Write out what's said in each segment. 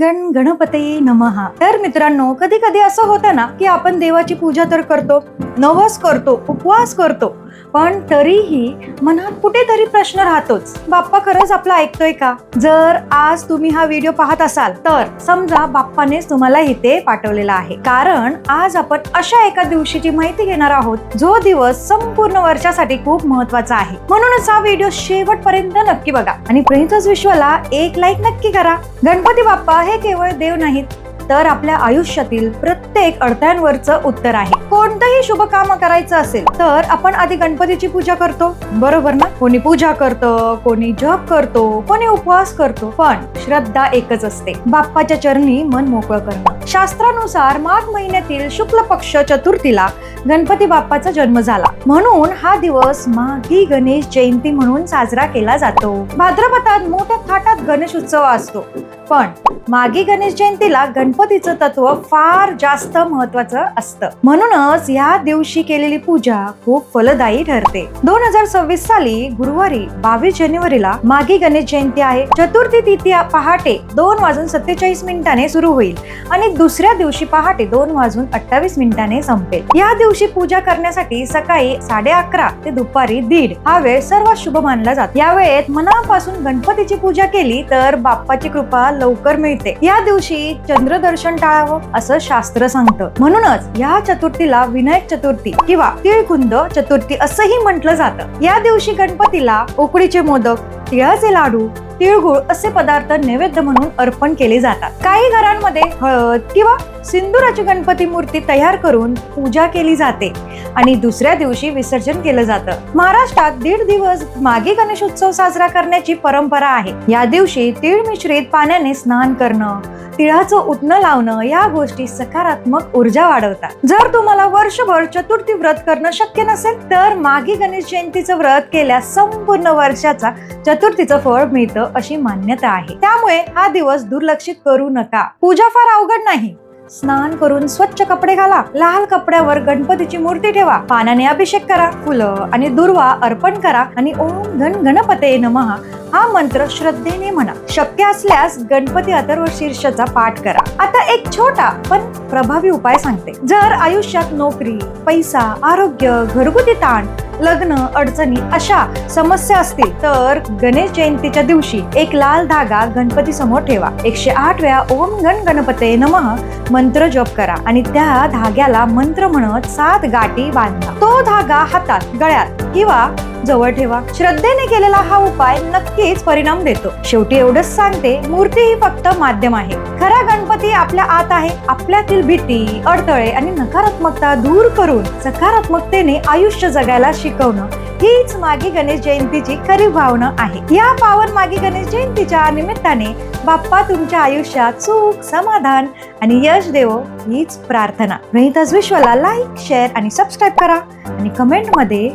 गण गणपतये नमः। तर मित्रांनो, कधी कधी असं होतं ना की आपण देवाची पूजा तर करतो, नवस करतो, उपवास करतो, पण तरीही मनात कुठेतरी प्रश्न राहतोच, बाप्पा खरंच आपला ऐकतोय का? जर आज तुम्ही हा व्हिडिओ पाहत असाल तर समजा बाप्पानेच तुम्हाला इथे पाठवलेला आहे, कारण आज आपण अशा एका दिवशीची माहिती घेणार आहोत जो दिवस संपूर्ण वर्षासाठी खूप महत्वाचा आहे। म्हणूनच हा व्हिडिओ शेवटपर्यंत नक्की बघा आणि प्रणितच विश्वाला एक लाईक नक्की करा। गणपती बाप्पा हे केवळ देव नाहीत, तर आपल्या आयुष्यातील प्रत्येक अडथळ्यांवरचं उत्तर आहे। कोणतंही शुभ काम करायचं असेल तर आपण आधी गणपतीची पूजा करतो, बरोबर ना? कोणी पूजा करतं, कोणी जप करतो, कोणी उपवास करतो, पण श्रद्धा एकच असते, बाप्पाच्या चरणी मन मोकळं करणं। शास्त्रानुसार माघ महिन्यातील शुक्ल पक्ष चतुर्थीला गणपती बाप्पाचा जन्म झाला, म्हणून हा दिवस माघी गणेश जयंती म्हणून साजरा केला जातो। भाद्रपदात मोठ्या थाटात गणेश उत्सव असतो, पण माघी गणेश जयंतीला गणपतीचं तत्व फार जास्त महत्वाचं असतं, म्हणूनच या दिवशी केलेली पूजा खूप फलदायी ठरते। 2026 साली गुरुवारी 22 जानेवारीला माघी गणेश जयंती आहे। चतुर्थी तिथी पहाटे 2:47 सुरू होईल आणि दुसऱ्या दिवशी पहाटे 2:28 संपेल। या दिवशी पूजा करण्यासाठी सकाळी 11:30 ते दुपारी 1:30 हा वेळ सर्वात शुभ मानला जातो। या वेळेत मनापासून गणपतीची पूजा केली तर बाप्पाची कृपा लवकर मिळते। या दिवशी चंद्रदर्शन टाळावं असं शास्त्र सांगतं, म्हणूनच या चतुर्थीला विनायक चतुर्थी किंवा तिळकुंद चतुर्थी असंही म्हटलं जातं। या दिवशी गणपतीला उकडीचे मोदक, तिळाचे लाडू, तिळगुळ असे पदार्थ नैवेद्य म्हणून अर्पण केले जातात। काही घरांमध्ये हळद किंवा सिंदुराची गणपती मूर्ती तयार करून पूजा केली जाते आणि दुसऱ्या दिवशी विसर्जन केलं जातं। महाराष्ट्रात 1.5 दिवस माघी गणेश उत्सव साजरा करण्याची परंपरा आहे। या दिवशी तीळ मिश्रित पाण्याने स्नान करणं, तिळाचं उटणं लावणं या गोष्टी सकारात्मक ऊर्जा वाढवतात। जर तुम्हाला वर्षभर चतुर्थी व्रत करणं शक्य नसेल तर माघी गणेश जयंतीचं व्रत केल्यास संपूर्ण वर्षाचा चतुर्थीचं फळ मिळतं अशी मान्यता आहे, त्यामुळे हा दिवस दुर्लक्षित करू नका। पूजा फार अवघड नाही, स्नान करून स्वच्छ कपडे घाला, लाल कपड्यावर गणपतीची मूर्ती ठेवा, पाण्याने अभिषेक करा, फुलं आणि दुर्वा अर्पण करा आणि ओम गण गणपतये नमः हा मंत्र श्रद्धेने म्हणा। शक्य असल्यास गणपती अथर्व शीर्षाचा पाठ करा। आता एक छोटा पण प्रभावी उपाय सांगते। जर आयुष्यात नोकरी, पैसा, आरोग्य, घरगुती ताण, लग्न, अडचणी अशा समस्या असतील तर गणेश जयंतीच्या दिवशी एक लाल धागा गणपती समोर ठेवा। 108 वेळा ओम गण गणपतये नमः मंत्र जप करा आणि त्या धाग्याला मंत्र म्हणत 7 गाठी बांधा। तो धागा हातात, गळ्यात किंवा जवळ ठेवा। श्रद्धेने केलेला हा उपाय नक्कीच परिणाम देतो। शेवटी एवढंच सांगते, मूर्ती ही फक्त माध्यम आहे, खरा गणपती आपल्या आत आहे। आपल्यातील भीती, अडथळे आणि नकारात्मकता दूर करून सकारात्मकतेने आयुष्य जगायला शिकवणं हीच माघी गणेश जयंतीची खरी भावना आहे। या पावन माघी गणेश जयंतीच्या निमित्ताने बाप्पा तुमच्या आयुष्यात सुख, समाधान आणि यश देवो हीच प्रार्थना। प्रणितच विश्वाला लाईक, शेअर आणि सबस्क्राईब करा आणि कमेंट मध्ये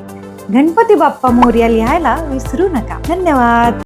गणपती बाप्पा मोरया लिहायला विसरू नका। धन्यवाद।